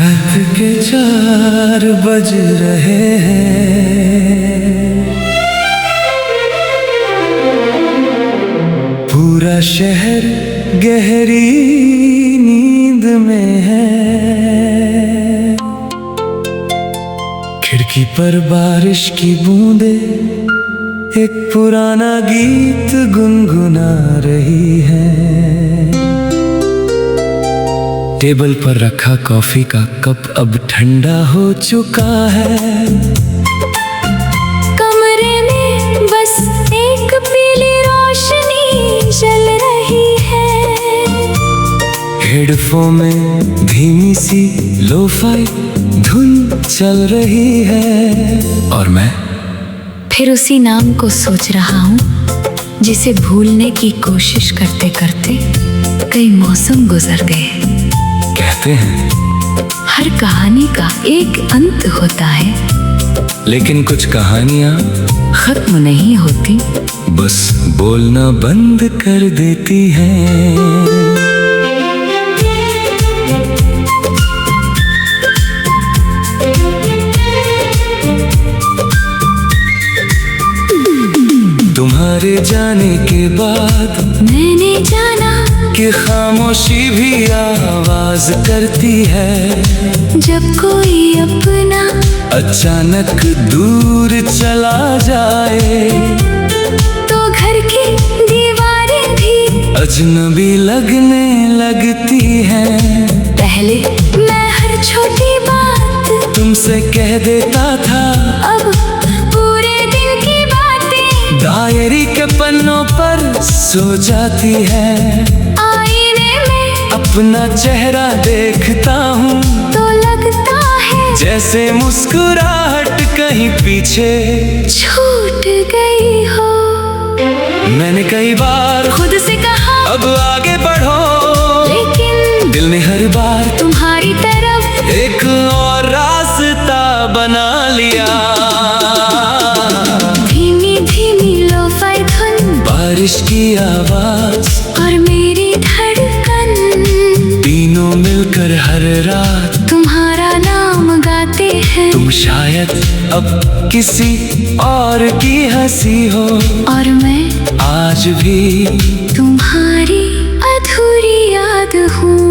रात के 4 बज रहे हैं, पूरा शहर गहरी नींद में है। खिड़की पर बारिश की बूंदे एक पुराना गीत गुनगुना रही है। टेबल पर रखा कॉफी का कप अब ठंडा हो चुका है। कमरे में बस एक पीली रोशनी जल रही है। हेडफोन में धीमी सी लोफाई धुन चल रही है और मैं फिर उसी नाम को सोच रहा हूँ जिसे भूलने की कोशिश करते करते कई मौसम गुजर गए। कहते हैं हर कहानी का एक अंत होता है, लेकिन कुछ कहानियां खत्म नहीं होती, बस बोलना बंद कर देती हैं। तुम्हारे जाने के बाद मैंने जाना कि खामोशी भी आवाज करती है। जब कोई अपना अचानक दूर चला जाए तो घर की दीवारें भी अजनबी लगने लगती हैं। पहले मैं हर छोटी बात तुमसे कह देता था, अब पूरे दिन की बातें डायरी के पन्नों पर सो जाती है। आईने में अपना चेहरा देखता हूँ तो लगता है जैसे मुस्कुराहट कहीं पीछे छूट गई हो। मैंने कई बार खुद से कहा अब आगे बढ़ो, लेकिन दिल ने हर बार तुम्हारी तरफ एक और रास्ता बना लिया। धीमी धीमी लोफाई धुन, बारिश की आवाज और मेरी धड़कन, तीनों मिलकर हर रात तुम्हारा नाम गाते हैं। तुम शायद अब किसी और की हंसी हो, और मैं आज भी तुम्हारी अधूरी याद हूँ।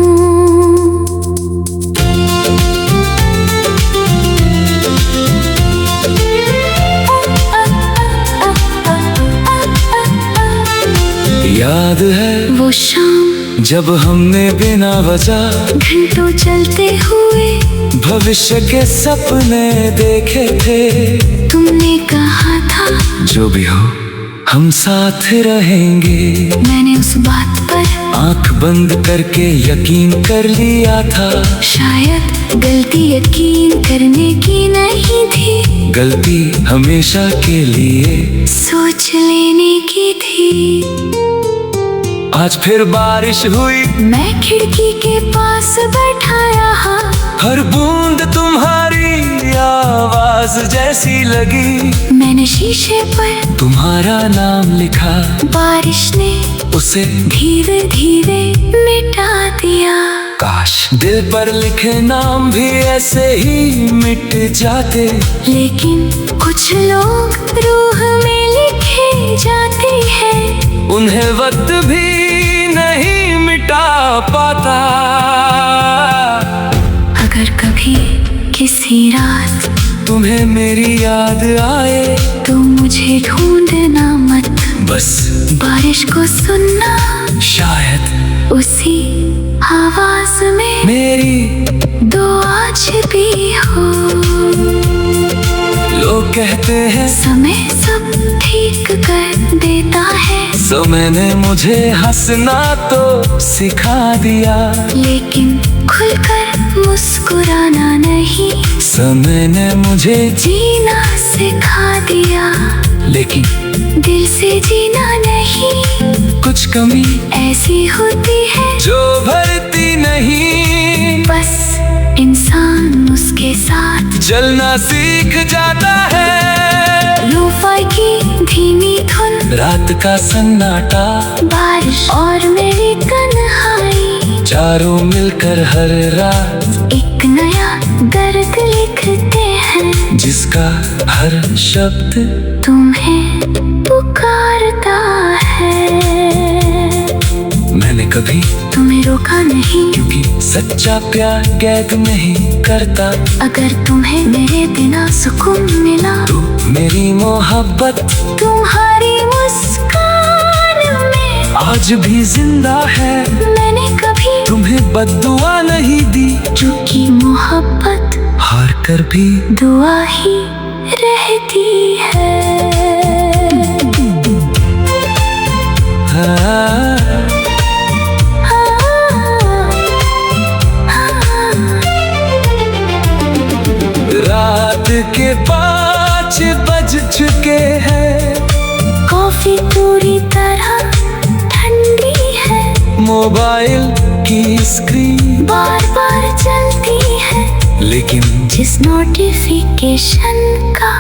याद है वो शाम जब हमने बिना वजह घंटों चलते हुए भविष्य के सपने देखे थे। तुमने कहा था जो भी हो हम साथ रहेंगे। मैंने उस बात पर आंख बंद करके यकीन कर लिया था। शायद गलती यकीन करने की नहीं थी, गलती हमेशा के लिए सोच लेने की थी। आज फिर बारिश हुई, मैं खिड़की के पास बैठा रहा, हर बूंद तुम्हारी आवाज जैसी लगी। मैंने शीशे पर तुम्हारा नाम लिखा, बारिश ने उसे धीरे धीरे मिटा दिया। काश दिल पर लिखे नाम भी ऐसे ही मिट जाते, लेकिन कुछ लोग रूह में लिखे जाते हैं, उन्हें वक्त भी नहीं मिटा पाता। अगर कभी किसी रात तुम्हें मेरी याद आए तो मुझे ढूंढना मत, बस बारिश को सुनना शायद उसी आवाज में मेरी दो आज भी हो। लोग कहते हैं समय सब ठीक कर देता है, सो मैंने मुझे हंसना तो सिखा दिया, लेकिन खुलकर मुस्कुराना नहीं। समय ने मुझे जीना सिखा दिया, लेकिन दिल से जीना नहीं। कुछ कमी ऐसी होती है जो भरती नहीं, बस इंसान उसके साथ जलना सीख जाता है। लोफाई की धीमी धुन, रात का सन्नाटा, बारिश और मेरी तन्हाई, चारों मिलकर हर रात एक नया दर्द लिखते हैं, जिसका हर शब्द तुम्हें पुकारता है। मैंने कभी तुम्हें रोका नहीं, क्योंकि सच्चा प्यार कैद नहीं करता। अगर तुम्हें मेरे बिना सुकून मिला, तू मेरी मोहब्बत तुम्हारी मुस्कान में आज भी जिंदा है। मैंने कभी तुम्हें बद्दुआ नहीं दी, क्योंकि मोहब्बत हार कर भी दुआ ही रहती है। हाँ, रात के 5 बज चुके हैं, कॉफी पूरी तरह ठंडी है, मोबाइल की स्क्रीन बार बार चलती है, लेकिन जिस नोटिफिकेशन का